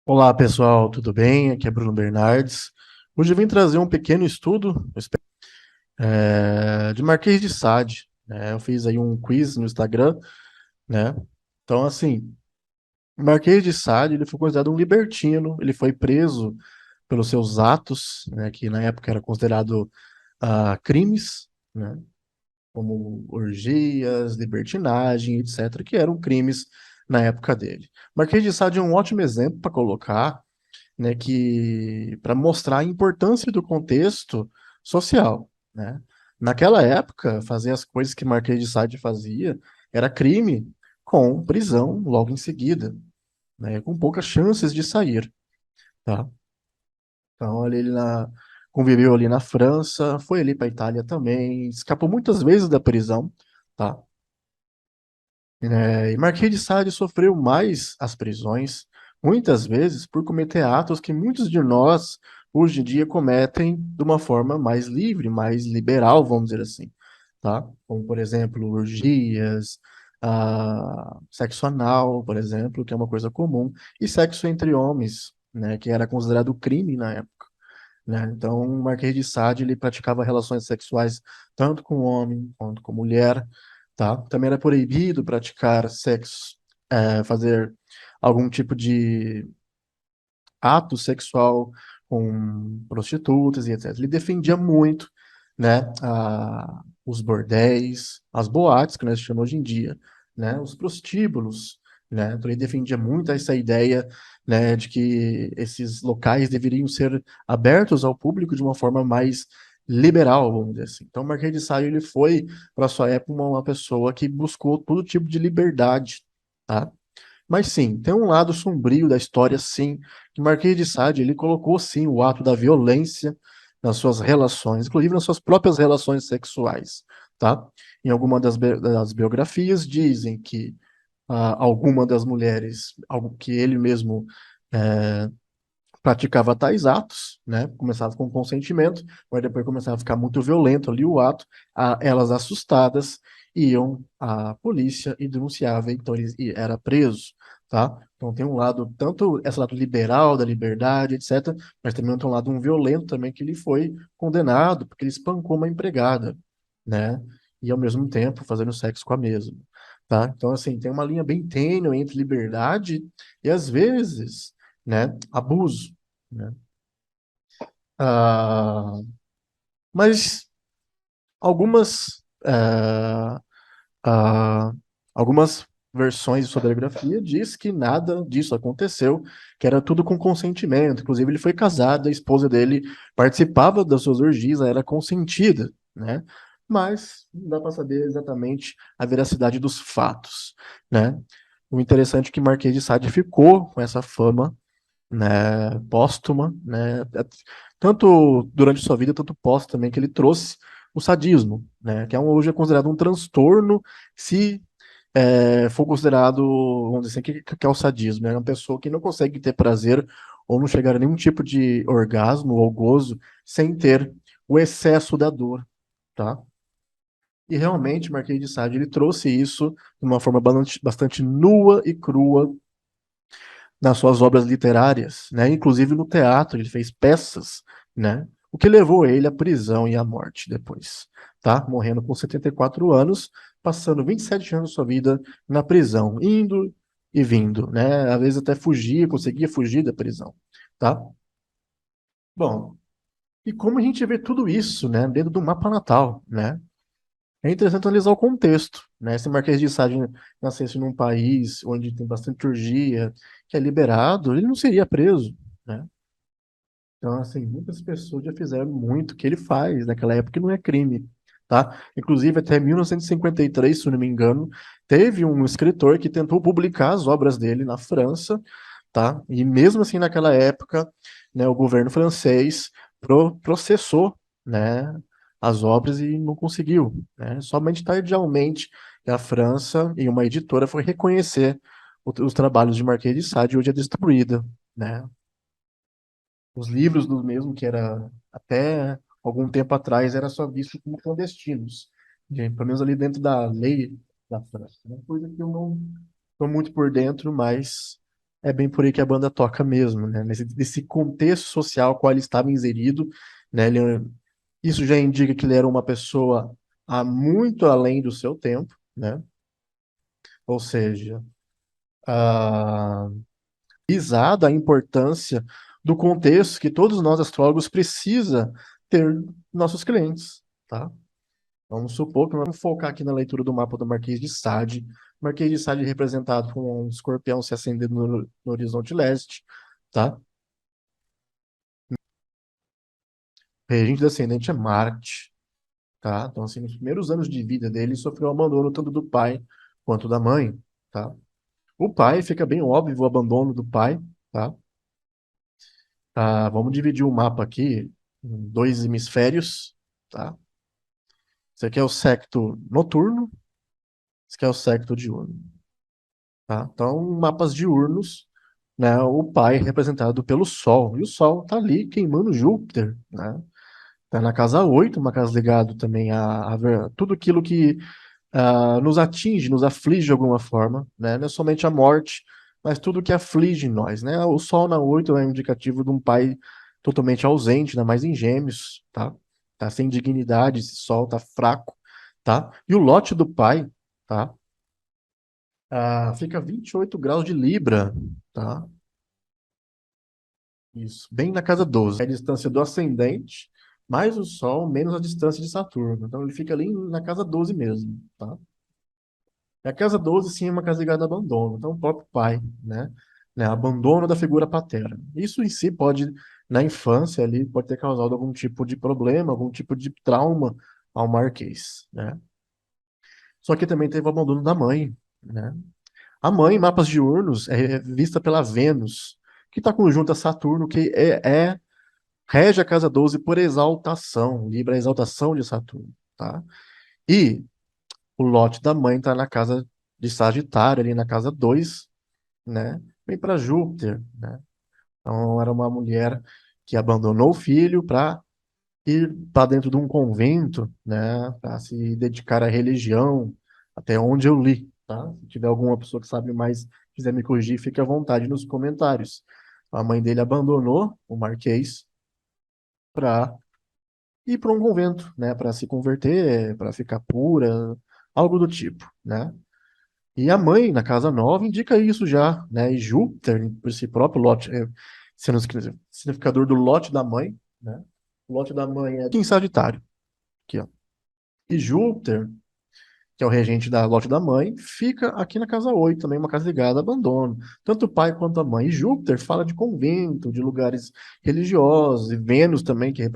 Olá, pessoal, tudo bem? Aqui é Bruno Bernardes. Hoje eu vim trazer um pequeno estudo de Marquês de Sade, né? Eu fiz aí um quiz no Instagram, né? Então, assim, Marquês de Sade, ele foi considerado um libertino, ele foi preso pelos seus atos, né, que na época era considerado crimes, né? Como orgias, libertinagem, etc., que eram crimes na época dele. Marquês de Sade é um ótimo exemplo para colocar, né, que para mostrar a importância do contexto social, né? Naquela época, fazer as coisas que Marquês de Sade fazia era crime com prisão logo em seguida, né, com poucas chances de sair, tá? Então, conviveu ali na França, foi ali para a Itália também, escapou muitas vezes da prisão, tá? E Marquês de Sade sofreu mais as prisões, muitas vezes por cometer atos que muitos de nós, hoje em dia, cometem de uma forma mais livre, mais liberal, vamos dizer assim, tá? Como, por exemplo, orgias, sexo anal, por exemplo, que é uma coisa comum, e sexo entre homens, né, que era considerado crime na época, né? Então, o Marquês de Sade, ele praticava relações sexuais tanto com homem quanto com mulher, tá? Também era proibido praticar sexo, fazer algum tipo de ato sexual com prostitutas e etc. Ele defendia muito, né, os bordéis, as boates, que nós chamamos hoje em dia, né, os prostíbulos, né, então ele defendia muito essa ideia, né, de que esses locais deveriam ser abertos ao público de uma forma mais liberal, vamos dizer assim. Então, o Marquês de Sade, ele foi, para sua época, uma pessoa que buscou todo tipo de liberdade, tá? Mas sim, tem um lado sombrio da história, sim, que Marquês de Sade, ele colocou, sim, o ato da violência nas suas relações, inclusive nas suas próprias relações sexuais, tá? Em alguma das biografias dizem que alguma das mulheres, algo que ele mesmo eh, praticava tais atos, né? Começava com consentimento, mas depois começava a ficar muito violento ali o ato, elas assustadas iam à polícia e denunciavam, então ele era preso, tá? Então tem um lado, tanto esse lado liberal da liberdade, etc., mas também tem um lado violento também que ele foi condenado porque ele espancou uma empregada, né? E ao mesmo tempo fazendo sexo com a mesma, tá? Então assim, tem uma linha bem tênue entre liberdade e às vezes, né, abuso, né? Ah, mas algumas, ah, algumas versões de sua biografia diz que nada disso aconteceu, que era tudo com consentimento. Inclusive, ele foi casado, a esposa dele participava das suas orgias, ela era consentida, né? Mas não dá para saber exatamente a veracidade dos fatos, né? O interessante é que Marquês de Sade ficou com essa fama, né, póstuma, né, tanto durante sua vida, tanto pós também, que ele trouxe o sadismo, né, que hoje é considerado um transtorno se for considerado, vamos dizer assim, que é o sadismo, é uma pessoa que não consegue ter prazer ou não chegar a nenhum tipo de orgasmo ou gozo sem ter o excesso da dor, tá? E realmente, Marquês de Sade, ele trouxe isso de uma forma bastante nua e crua nas suas obras literárias, né? Inclusive no teatro, ele fez peças, né? O que levou ele à prisão e à morte depois, tá? Morrendo com 74 anos, passando 27 anos da sua vida na prisão, indo e vindo, né? Às vezes até fugia, conseguia fugir da prisão, tá? Bom, e como a gente vê tudo isso, né, dentro do mapa natal, né? É interessante analisar o contexto, né? Se Marquês de Sade nascesse num país onde tem bastante orgia, que é liberado, ele não seria preso, né? Então, assim, muitas pessoas já fizeram muito o que ele faz naquela época, que não é crime, tá? Inclusive, até 1953, se eu não me engano, teve um escritor que tentou publicar as obras dele na França, tá? E mesmo assim, naquela época, né, o governo francês processou, né, as obras e não conseguiu, né? Somente tardiamente a França e uma editora foi reconhecer os trabalhos de Marquês de Sade, e hoje é destruída, né? Os livros do mesmo, que era até algum tempo atrás, era só visto como clandestinos, pelo menos ali dentro da lei da França, né? Coisa que eu não estou muito por dentro, mas é bem por aí que a banda toca mesmo, né? Nesse contexto social qual ele estava inserido, né? Isso já indica que ele era uma pessoa muito além do seu tempo, né? Ou seja, a visada a importância do contexto que todos nós astrólogos precisa ter nossos clientes, tá? Vamos supor que nós vamos focar aqui na leitura do mapa do Marquês de Sade. Marquês de Sade representado com um escorpião se acendendo no horizonte leste, tá? O regente descendente é Marte, tá? Então, assim, nos primeiros anos de vida dele, ele sofreu abandono tanto do pai quanto da mãe, tá? O pai, fica bem óbvio o abandono do pai, tá? Vamos dividir o mapa aqui em dois hemisférios, tá? Esse aqui é o secto noturno, esse aqui é o secto diurno, tá? Então, mapas diurnos, né? O pai representado pelo Sol, e o Sol tá ali queimando Júpiter, né? Tá na casa 8, uma casa ligada também a tudo aquilo que nos atinge, nos aflige de alguma forma, né? Não é somente a morte, mas tudo que aflige nós, né? O Sol na 8 é um indicativo de um pai totalmente ausente, ainda mais em Gêmeos, tá? Tá sem dignidade, esse Sol tá fraco, tá? E o lote do pai, tá? Fica 28 graus de Libra, tá? Isso, bem na casa 12. É a distância do ascendente, mais o Sol, menos a distância de Saturno. Então ele fica ali na casa 12 mesmo, tá? E a casa 12 sim, é uma casa ligada ao abandono. Então, o próprio pai, né? Abandono da figura paterna. Isso em si pode, na infância ali, pode ter causado algum tipo de problema, algum tipo de trauma ao Marquês, né? Só que também teve o abandono da mãe, né? A mãe, em mapas diurnos, é vista pela Vênus, que está conjunta a Saturno, que rege a casa 12 por exaltação. Libra é a exaltação de Saturno, tá? E o lote da mãe está na casa de Sagitário, ali na casa 2, né? Vem para Júpiter, né? Então era uma mulher que abandonou o filho para ir para dentro de um convento, né? Para se dedicar à religião, até onde eu li, tá? Se tiver alguma pessoa que sabe mais, quiser me corrigir, fique à vontade nos comentários. A mãe dele abandonou o Marquês para ir para um convento, né? Para se converter, para ficar pura, algo do tipo, né? E a mãe, na casa 9 indica isso já, né? E Júpiter, por si próprio, lote, sendo significador do lote da mãe, né? O lote da mãe é aqui em Sagitário, aqui, ó. E Júpiter, que é o regente da lote da mãe, fica aqui na casa 8 também uma casa ligada a abandono. Tanto o pai quanto a mãe. E Júpiter fala de convento, de lugares religiosos, e Vênus também, que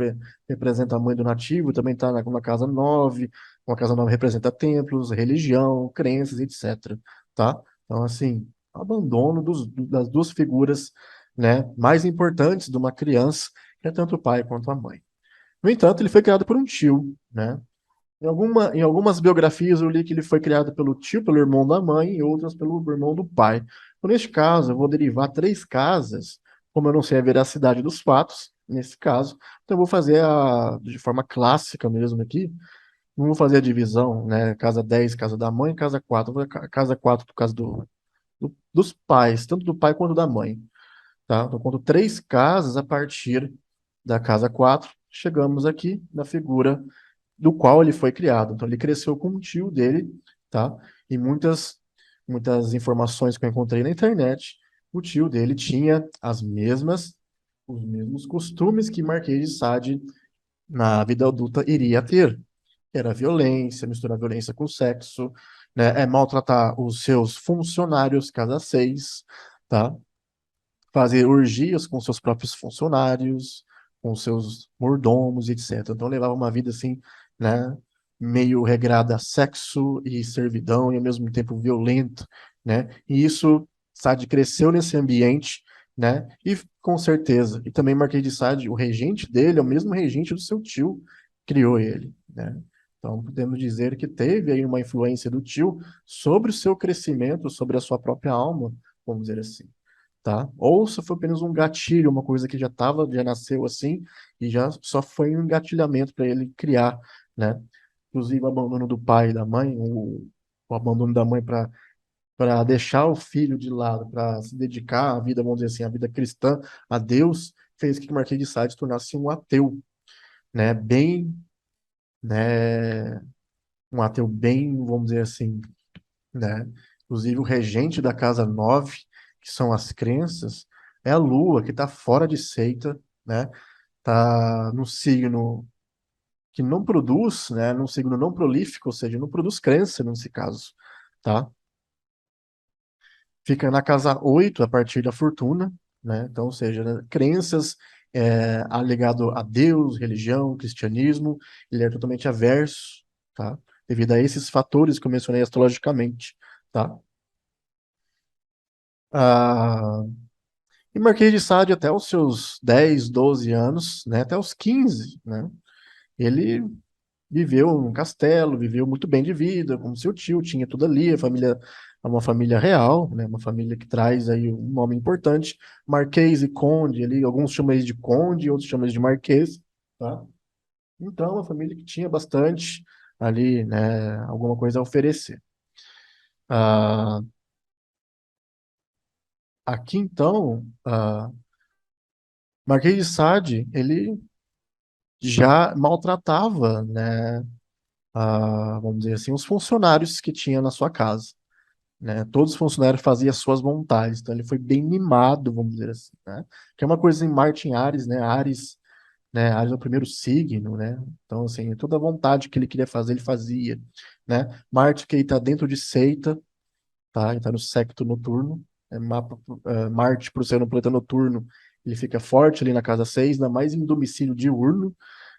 representa a mãe do nativo, também está na casa 9. Uma casa 9 representa templos, religião, crenças, etc. Tá? Então, assim, abandono das duas figuras, né, mais importantes de uma criança, que é tanto o pai quanto a mãe. No entanto, ele foi criado por um tio, né? Em algumas biografias eu li que ele foi criado pelo tio, pelo irmão da mãe, e outras pelo irmão do pai. Então, neste caso, eu vou derivar três casas, como eu não sei a veracidade dos fatos, nesse caso, então eu vou fazer de forma clássica mesmo aqui, não vou fazer a divisão, né? Casa 10 casa da mãe, casa 4 vou fazer casa 4 por causa dos pais, tanto do pai quanto da mãe, tá? Então, eu conto três casas a partir da casa 4 chegamos aqui na figura do qual ele foi criado. Então ele cresceu com o tio dele, tá? E muitas informações que eu encontrei na internet, o tio dele tinha os mesmos costumes que Marquês de Sade na vida adulta iria ter. Era violência, misturar violência com sexo, né? Maltratar os seus funcionários, cada 6, tá? Fazer orgias com seus próprios funcionários, com seus mordomos, etc. Então levava uma vida assim, né, meio regrada a sexo e servidão e ao mesmo tempo violento, né? E isso, Sade cresceu nesse ambiente, né? E com certeza, e também Marquês de Sade, o regente dele é o mesmo regente do seu tio, criou ele, né? Então podemos dizer que teve aí uma influência do tio sobre o seu crescimento, sobre a sua própria alma, vamos dizer assim, tá? Ou se foi apenas um gatilho, uma coisa que já nasceu assim, e já só foi um engatilhamento para ele criar, né? Inclusive o abandono do pai e da mãe, o abandono da mãe para para deixar o filho de lado, para se dedicar à vida, vamos dizer assim, à vida cristã, a Deus, fez que o Marquês de Sade se tornasse um ateu, né? Bem, né? Um ateu bem, vamos dizer assim, né? Inclusive o regente da casa 9, que são as crenças, é a Lua, que está fora de seita, né? Tá no signo que não produz, né? Num signo não prolífico, ou seja, não produz crença nesse caso, tá? Fica na casa 8 a partir da fortuna, né? Então, ou seja, né, crenças ligado a Deus, religião, cristianismo, ele é totalmente averso, tá? Devido a esses fatores que eu mencionei astrologicamente, tá? Ah, e Marquês de Sade até os seus 10, 12 anos, né? Até os 15, né? Ele viveu num castelo, viveu muito bem de vida, como seu tio, tinha tudo ali, a família é uma família real, né? Uma família que traz aí um nome importante, Marquês e Conde, ali, alguns chamam eles de Conde, outros chamam eles de Marquês, tá? Então, uma família que tinha bastante ali, né, alguma coisa a oferecer. Ah, aqui, então, Marquês de Sade, ele já maltratava, né, vamos dizer assim, os funcionários que tinha na sua casa. Né? Todos os funcionários faziam as suas vontades, então ele foi bem mimado, vamos dizer assim, né? Que é uma coisa em Marte em Ares, né? Ares, né? Ares é o primeiro signo, né? Então, assim, toda a vontade que ele queria fazer, ele fazia, né? Marte que está dentro de seita, tá? Ele está no secto noturno, Marte, por ser um planeta noturno, ele fica forte ali na casa 6, ainda mais em domicílio diurno,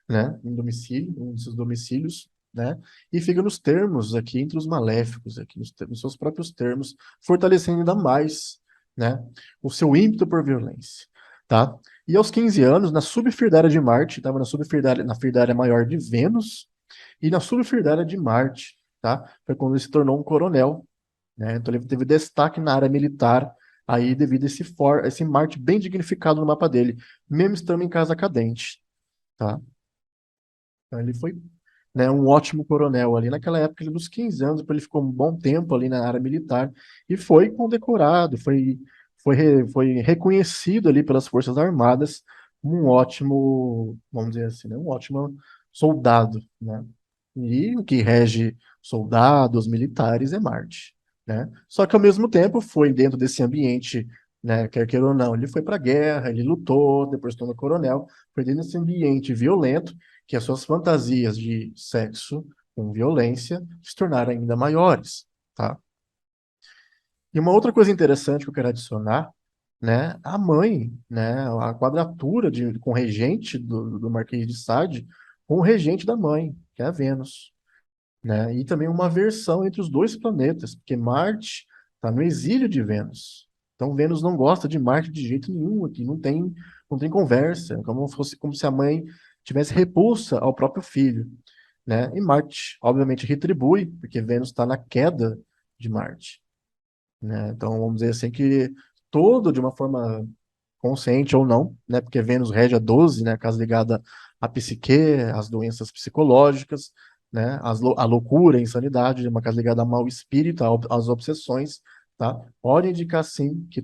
né, em domicílio, um dos seus domicílios, né, e fica nos termos aqui entre os maléficos, aqui nos seus próprios termos, fortalecendo ainda mais, né, o seu ímpeto por violência, tá? E aos 15 anos, na subfirdária de Marte, estava na firdária maior de Vênus e na subfirdária de Marte, tá? Foi quando ele se tornou um coronel, né? Então ele teve destaque na área militar aí devido a esse Marte bem dignificado no mapa dele, mesmo estando em casa cadente, tá? Então, ele foi, né, um ótimo coronel ali. Naquela época, ele, nos 15 anos, ele ficou um bom tempo ali na área militar e foi condecorado, foi reconhecido ali pelas Forças Armadas como um ótimo, vamos dizer assim, né, um ótimo soldado, né? E o que rege soldados, militares é Marte, né? Só que ao mesmo tempo foi dentro desse ambiente, né, quer queira ou não, ele foi para a guerra, ele lutou, depois se tornou coronel, foi dentro desse ambiente violento que as suas fantasias de sexo com violência se tornaram ainda maiores, tá? E uma outra coisa interessante que eu quero adicionar, né, a mãe, né, a quadratura com o regente do Marquês de Sade com o regente da mãe, que é a Vênus, né? E também uma versão entre os dois planetas, porque Marte está no exílio de Vênus. Então Vênus não gosta de Marte de jeito nenhum aqui, não tem conversa, como se a mãe tivesse repulsa ao próprio filho, né? E Marte, obviamente, retribui, porque Vênus está na queda de Marte, né? Então vamos dizer assim que todo de uma forma consciente ou não, né? Porque Vênus rege a 12, né? Casa ligada à psique, às doenças psicológicas, né? A loucura, a insanidade, é uma casa ligada ao mau espírito, às obsessões, tá? Pode indicar sim que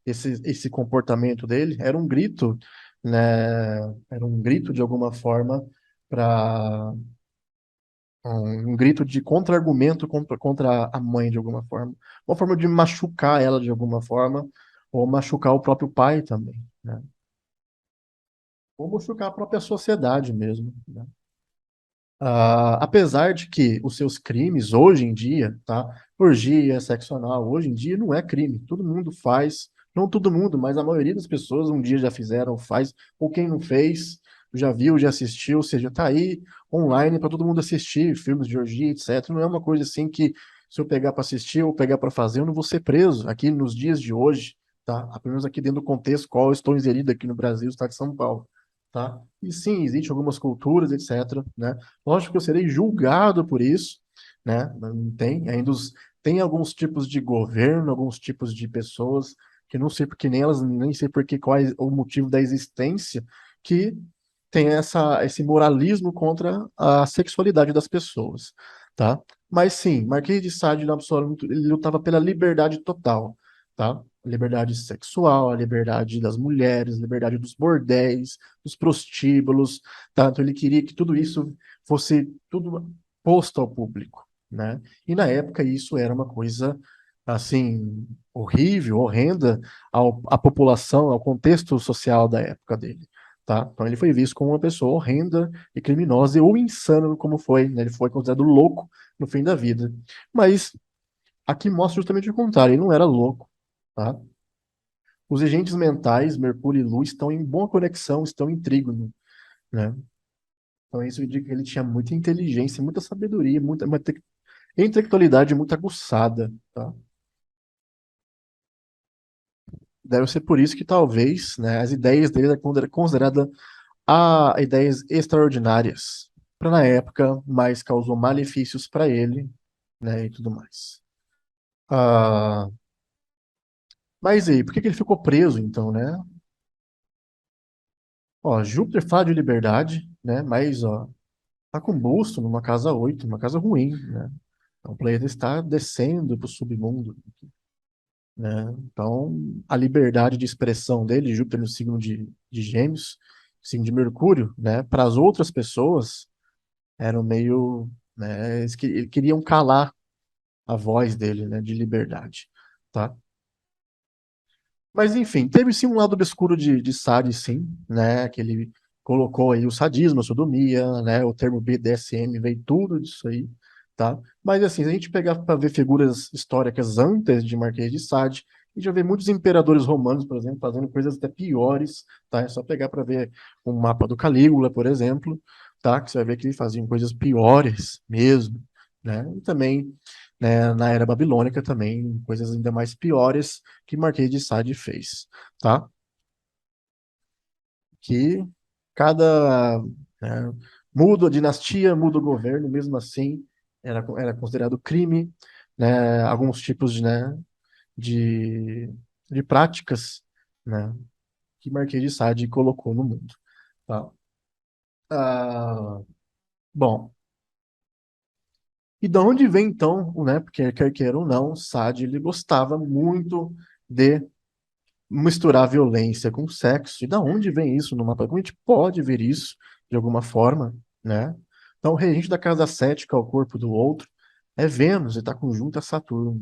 esse comportamento dele era um grito, né? Era um grito de alguma forma para um grito de contra-argumento contra a mãe de alguma forma, uma forma de machucar ela de alguma forma ou machucar o próprio pai também, né? Ou machucar a própria sociedade mesmo, né? Apesar de que os seus crimes hoje em dia, tá? Orgia, sexo anal, hoje em dia não é crime. Todo mundo faz, não todo mundo, mas a maioria das pessoas um dia já fizeram, faz, ou quem não fez, já viu, já assistiu, ou seja, tá aí online para todo mundo assistir, filmes de orgia, etc. Não é uma coisa assim que se eu pegar para assistir ou pegar para fazer, eu não vou ser preso aqui nos dias de hoje, tá? Apenas aqui dentro do contexto qual eu estou inserido aqui no Brasil, estado de São Paulo, tá? E sim, existem algumas culturas, etc., né? Lógico que eu serei julgado por isso, né? Não tem, tem alguns tipos de governo, alguns tipos de pessoas que não sei porque nem elas, nem sei porque qual é o motivo da existência, que tem esse moralismo contra a sexualidade das pessoas, tá? Mas sim, Marquês de Sade, no absoluto, ele lutava pela liberdade total, tá? A liberdade sexual, a liberdade das mulheres, a liberdade dos bordéis, dos prostíbulos, tá? Então ele queria que tudo isso fosse tudo posto ao público, né? E na época isso era uma coisa, assim, horrível, horrenda à população, ao contexto social da época dele. Tá? Então ele foi visto como uma pessoa horrenda e criminosa ou insano como foi, né? Ele foi considerado louco no fim da vida. Mas aqui mostra justamente o contrário, ele não era louco, tá? Os agentes mentais, Mercúrio e Lua, estão em boa conexão, estão em trígono, né? Então isso indica que ele tinha muita inteligência, muita sabedoria, muita uma intelectualidade muito aguçada, tá? Deve ser por isso que talvez, né, as ideias dele eram consideradas ideias extraordinárias para na época, mas causou malefícios para ele, né, e tudo mais. Ah, mas e aí, por que que ele ficou preso então, né? Ó, Júpiter fala de liberdade, né? Mas, ó, tá com busto numa casa 8, uma casa ruim, né? Então, o planeta está descendo para o submundo, né? Então, a liberdade de expressão dele, Júpiter no signo de Gêmeos, signo de Mercúrio, né? Para as outras pessoas, eram meio, né? Eles queriam calar a voz dele, né? De liberdade, tá? Mas enfim, teve sim um lado obscuro de Sade, sim, né? Que ele colocou aí o sadismo, a sodomia, né? O termo BDSM veio tudo disso aí, tá? Mas assim, se a gente pegar para ver figuras históricas antes de Marquês de Sade, a gente já vê muitos imperadores romanos, por exemplo, fazendo coisas até piores, tá? É só pegar para ver o mapa do Calígula, por exemplo, tá? Que você vai ver que ele fazia coisas piores mesmo, né? E também, né, na era babilônica também, coisas ainda mais piores que Marquês de Sade fez, tá? Que cada, né, muda a dinastia, muda o governo, mesmo assim era considerado crime, né, alguns tipos de, de práticas, né, que Marquês de Sade colocou no mundo, tá? Ah, bom, e de onde vem então, né, porque quer queira ou não, Sade ele gostava muito de misturar violência com sexo. E da onde vem isso no mapa? Como a gente pode ver isso de alguma forma, né? Então, o regente da casa 7, que é o corpo do outro, é Vênus, e está conjunto a Saturno.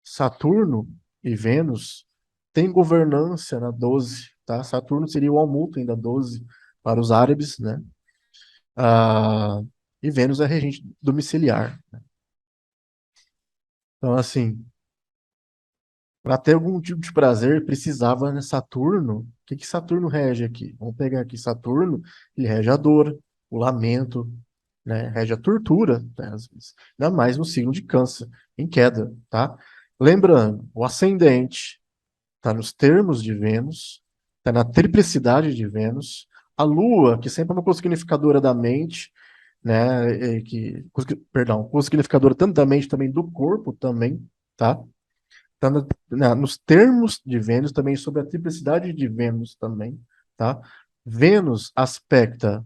Saturno e Vênus têm governância na 12, tá? Saturno seria o Almúten da 12 para os árabes, né? Ah, e Vênus é regente domiciliar. Então, assim, para ter algum tipo de prazer, precisava, né, Saturno. O que que Saturno rege aqui? Vamos pegar aqui Saturno, ele rege a dor, o lamento, né? Rege a tortura, né, às vezes. Ainda mais no signo de Câncer, em queda, tá? Lembrando, o ascendente está nos termos de Vênus, está na triplicidade de Vênus. A Lua, que sempre é uma significadora da mente, né? Perdão, significadora tanto da mente também do corpo também, tá? Tá nos termos de Vênus, também sobre a triplicidade de Vênus também, tá? Vênus aspecta,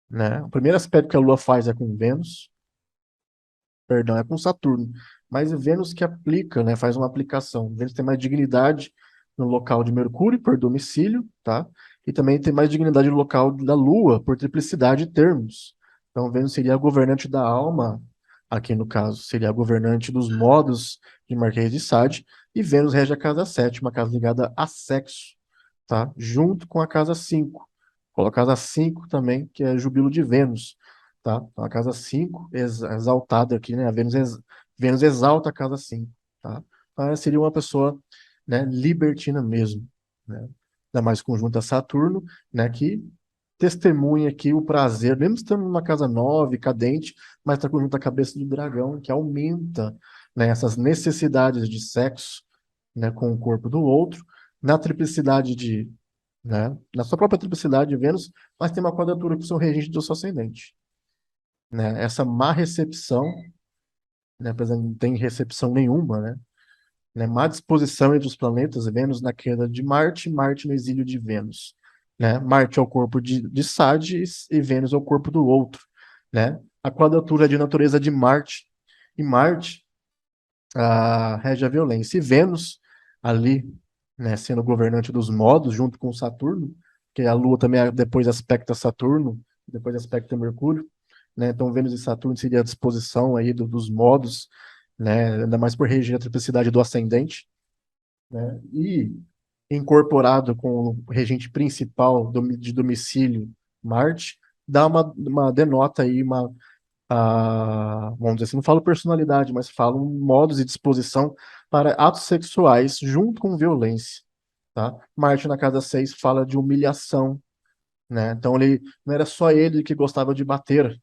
né? O primeiro aspecto que a Lua faz é com Vênus, perdão, é com Saturno, mas é Vênus que aplica, né? Faz uma aplicação. Vênus tem mais dignidade no local de Mercúrio, por domicílio, tá? E também tem mais dignidade no local da Lua, por triplicidade de termos. Então, Vênus seria a governante da alma, aqui no caso, seria a governante dos modos de Marquês de Sade, e Vênus rege a casa 7, uma casa ligada a sexo, tá? Junto com a casa 5. Coloca a casa 5 também, que é jubilo de Vênus, tá? Então, a casa 5 exaltada aqui, né? Vênus exalta a casa 5, tá? Então, ela seria uma pessoa, né, libertina mesmo, né? Ainda mais conjunto a Saturno, né, que testemunha aqui o prazer, mesmo estando numa casa 9 cadente, mas está conjunto à cabeça do dragão, que aumenta, né, essas necessidades de sexo, né, com o corpo do outro, na triplicidade né, na sua própria triplicidade de Vênus, mas tem uma quadratura com o seu regente do seu ascendente, né? Essa má recepção, né, apesar de não ter recepção nenhuma, né, má disposição entre os planetas, Vênus na queda de Marte, Marte no exílio de Vênus, né? Marte é o corpo de Sade e Vênus é o corpo do outro, né? A quadratura é de natureza de Marte, e Marte rege a violência. E Vênus, ali, né, sendo governante dos modos, junto com Saturno, que a Lua também depois aspecta Saturno, depois aspecta Mercúrio, né? Então Vênus e Saturno seria a disposição aí dos modos, né? Ainda mais por reger a triplicidade do ascendente, né? E incorporado com o regente principal de domicílio, Marte, dá uma denota aí vamos dizer assim, não falo personalidade, mas falo modos e disposição para atos sexuais junto com violência, tá? Marte na casa 6 fala de humilhação, né? Então ele não era só ele que gostava de bater,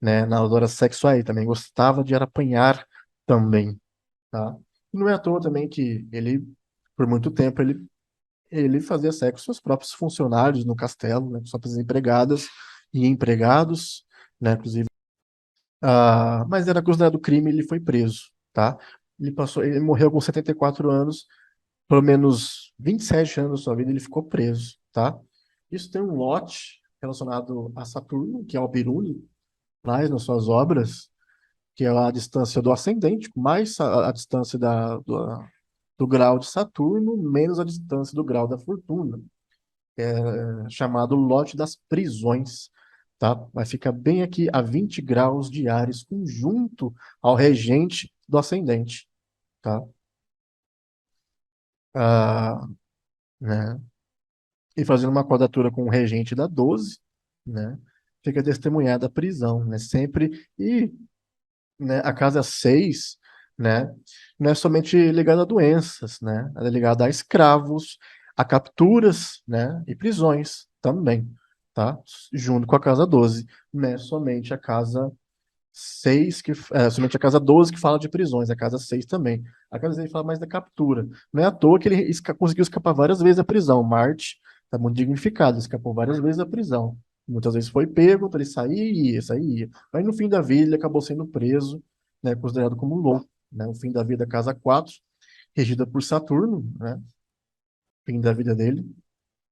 né, nas horas sexuais, também gostava de apanhar também, tá? E não é à toa também que ele, por muito tempo, ele fazia sexo com seus próprios funcionários no castelo, né, com suas empregadas e empregados, né, inclusive. Mas era considerado crime e ele foi preso, tá? Ele morreu com 74 anos, pelo menos 27 anos da sua vida ele ficou preso, tá? Isso tem um lote relacionado a Saturno, que é o Biruni, traz nas suas obras, que é a distância do ascendente, mais a distância do grau de Saturno, menos a distância do grau da fortuna, chamado lote das prisões, tá? Vai ficar bem aqui a 20 graus de Áries, conjunto ao regente do ascendente, tá? Ah, né? E fazendo uma quadratura com o regente da 12, né? Fica testemunhada a prisão, né? Sempre, e, né, a casa 6, né? Não é somente ligada a doenças, né? Ela é ligada a escravos, a capturas, né? E prisões também, tá? Junto com a casa 12. Não é somente a casa 6 somente a casa 12 que fala de prisões, a casa 6 também. A casa 6 fala mais da captura. Não é à toa que ele conseguiu escapar várias vezes da prisão. Marte está muito dignificado, escapou várias vezes da prisão. Muitas vezes foi pego, então ele saía, saía. Mas no fim da vida ele acabou sendo preso, né, considerado como louco. Né? O fim da vida, casa 4 regida por Saturno, né? Fim da vida dele,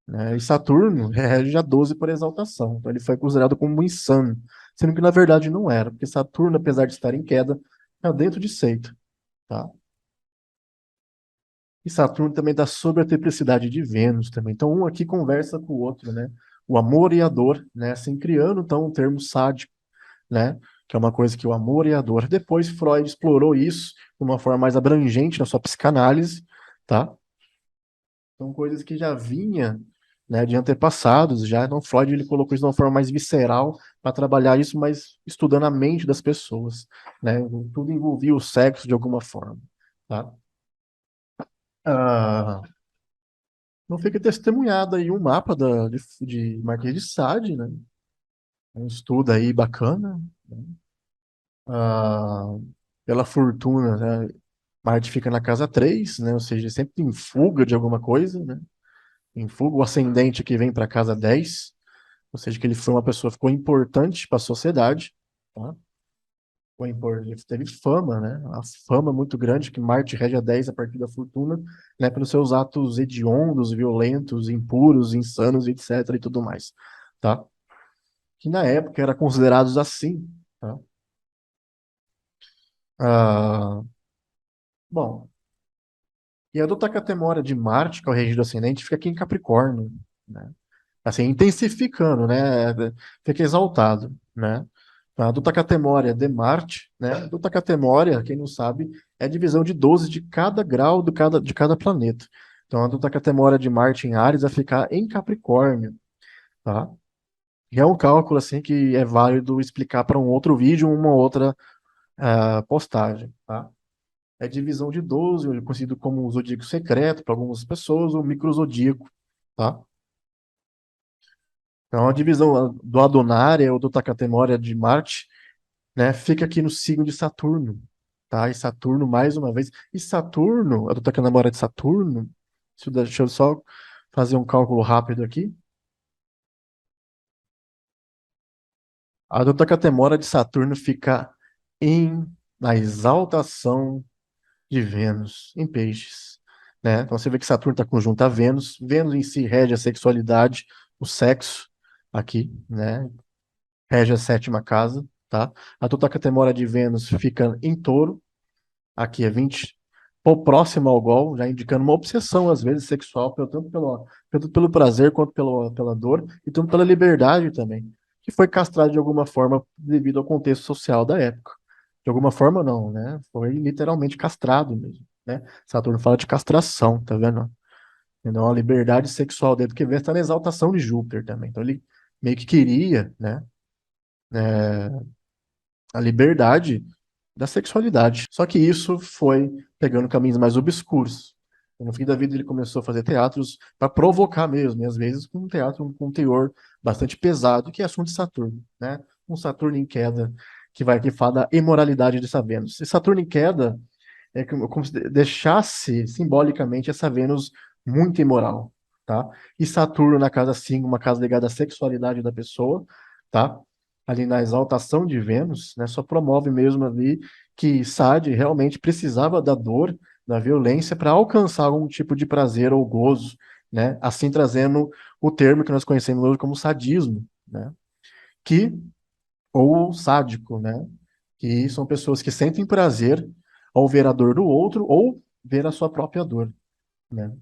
né? E Saturno rege a 12 por exaltação. Então ele foi considerado como um insano, sendo que na verdade não era, porque Saturno, apesar de estar em queda, está dentro de seito, tá? E Saturno também dá sobre a triplicidade de Vênus também. Então um aqui conversa com o outro, né? O amor e a dor, né? Assim criando então o termo sádico, né? Que é uma coisa que o amor e a dor. Depois Freud explorou isso de uma forma mais abrangente na sua psicanálise, tá? São coisas que já vinha, né, de antepassados, já. Então Freud ele colocou isso de uma forma mais visceral para trabalhar isso, mas estudando a mente das pessoas, né? Tudo envolvia o sexo de alguma forma, tá? Ah, não fica testemunhado aí um mapa de Marquês de Sade, né? Um estudo aí bacana, né? Ah, pela fortuna, né? Marte fica na casa 3, né? Ou seja, sempre em fuga de alguma coisa, né? Em fuga, o ascendente que vem para casa 10, ou seja, que ele foi uma pessoa, ficou importante para a sociedade, tá? Ele teve fama, né? A fama muito grande que Marte rege a 10 a partir da fortuna, né? Pelos seus atos hediondos, violentos, impuros, insanos, etc. e tudo mais, tá? Que na época eram considerados assim, tá? Ah, bom, e a Dotacatemória de Marte, que é o registro ascendente, fica aqui em Capricórnio, né? Assim, intensificando, né? Fica exaltado, né? A Dutacatemória de Marte, né? A Dutacatemória, quem não sabe, é a divisão de 12 de cada grau de cada planeta. Então, a Dutacatemória de Marte em Áries vai ficar em Capricórnio, tá? E é um cálculo, assim, que é válido explicar para um outro vídeo, uma outra postagem, tá? É divisão de 12, conhecido como o zodíaco secreto para algumas pessoas, o microzodíaco, tá? Então, a divisão do Adonária ou do Tacatemória de Marte, né, fica aqui no signo de Saturno, tá? E Saturno, mais uma vez. E Saturno, a do Tacatemória de Saturno, deixa eu só fazer um cálculo rápido aqui. A do Tacatemória de Saturno fica na exaltação de Vênus, em Peixes, né? Então, você vê que Saturno está conjunto a Vênus. Vênus em si rege a sexualidade, o sexo aqui, né? Rege a sétima casa, tá? A Totacatemora de Vênus fica em Touro, aqui é 20, próximo ao Gol, já indicando uma obsessão, às vezes, sexual, tanto pelo prazer quanto pela dor, e tanto pela liberdade também, que foi castrado de alguma forma devido ao contexto social da época. De alguma forma, não, né? Foi literalmente castrado mesmo, né? Saturno fala de castração, tá vendo? Então, a liberdade sexual dele, porque Vênus está na exaltação de Júpiter também. Então, ele meio que queria, né? A liberdade da sexualidade. Só que isso foi pegando caminhos mais obscuros. No fim da vida ele começou a fazer teatros para provocar mesmo, e às vezes com um teatro com um teor bastante pesado, que é assunto de Saturno, né? Um Saturno em queda, que fala da imoralidade dessa Vênus. E Saturno em queda é como se deixasse simbolicamente essa Vênus muito imoral, tá? E Saturno na casa 5, uma casa ligada à sexualidade da pessoa, tá? Ali na exaltação de Vênus, né? Só promove mesmo ali que Sade realmente precisava da dor, da violência para alcançar algum tipo de prazer ou gozo, né? Assim trazendo o termo que nós conhecemos hoje como sadismo, né? Que ou sádico, né? Que são pessoas que sentem prazer ao ver a dor do outro ou ver a sua própria dor, né?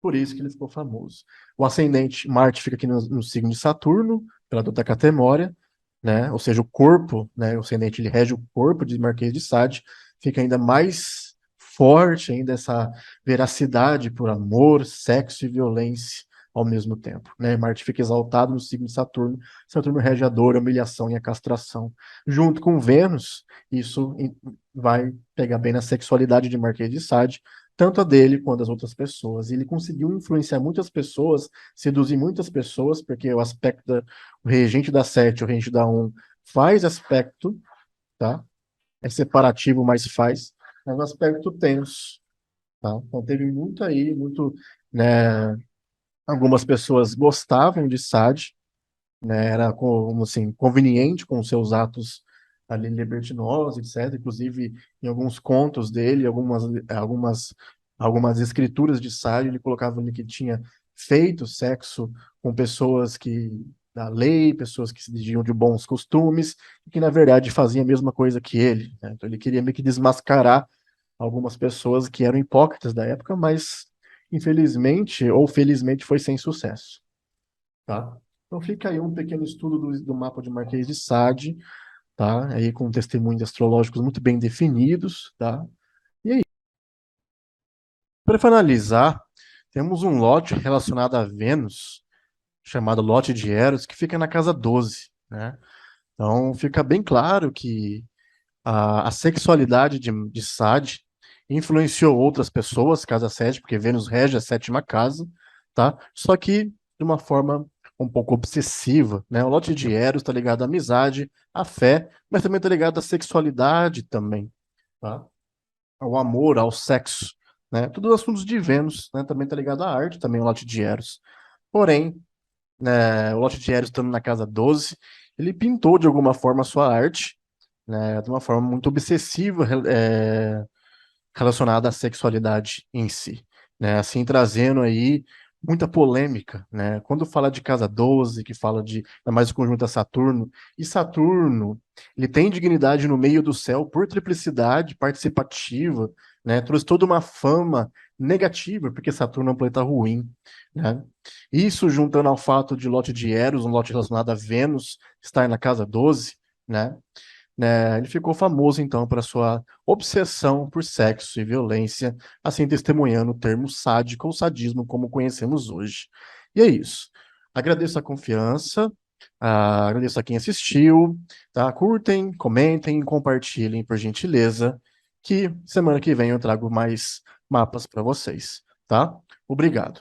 Por isso que ele ficou famoso. O ascendente Marte fica aqui no signo de Saturno, pela Dotacatemória, né? Ou seja, o corpo, né? O ascendente ele rege o corpo de Marquês de Sade, fica ainda mais forte ainda essa veracidade por amor, sexo e violência ao mesmo tempo, né? Marte fica exaltado no signo de Saturno. Saturno rege a dor, a humilhação e a castração. Junto com Vênus, isso vai pegar bem na sexualidade de Marquês de Sade, tanto a dele quanto as outras pessoas. E ele conseguiu influenciar muitas pessoas, seduzir muitas pessoas, porque o regente da 7, o regente da 1, faz aspecto, tá? É separativo, mas faz, é um aspecto tenso, tá? Então teve muito aí, né? Algumas pessoas gostavam de Sade, né? Era como assim, conveniente com os seus atos ali libertinosos, etc. Inclusive, em alguns contos dele, algumas escrituras de Sade, ele colocava ali que tinha feito sexo com pessoas da lei, pessoas que se dirigiam de bons costumes, e que na verdade faziam a mesma coisa que ele, né? Então ele queria meio que desmascarar algumas pessoas que eram hipócritas da época, mas infelizmente ou felizmente foi sem sucesso, tá? Então fica aí um pequeno estudo do mapa de Marquês de Sade, tá? Aí com testemunhos astrológicos muito bem definidos, tá? E aí, para finalizar, temos um lote relacionado a Vênus, chamado lote de Eros, que fica na casa 12, né? Então fica bem claro que a sexualidade de Sade influenciou outras pessoas, casa 7, porque Vênus rege a sétima casa, tá? Só que de uma forma um pouco obsessiva, né? O lote de Eros está ligado à amizade, à fé, mas também está ligado à sexualidade também, tá? Ao amor, ao sexo, né? Tudo assuntos de Vênus, né? Também está ligado à arte, também o lote de Eros. Porém, né, o lote de Eros estando na casa 12, ele pintou de alguma forma a sua arte, né, de uma forma muito obsessiva, relacionada à sexualidade em si, né? Assim trazendo aí muita polêmica, né? Quando fala de casa 12, que fala de ainda mais o conjunto a Saturno, e Saturno, ele tem dignidade no meio do céu por triplicidade participativa, né? Trouxe toda uma fama negativa, porque Saturno é um planeta ruim, né? Isso juntando ao fato de lote de Eros, um lote relacionado a Vênus, estar na casa 12, né? Ele ficou famoso então para sua obsessão por sexo e violência, assim testemunhando o termo sádico ou sadismo como conhecemos hoje. E é isso. Agradeço a confiança, agradeço a quem assistiu, tá? Curtem, comentem, compartilhem por gentileza, que semana que vem eu trago mais mapas para vocês, tá? Obrigado.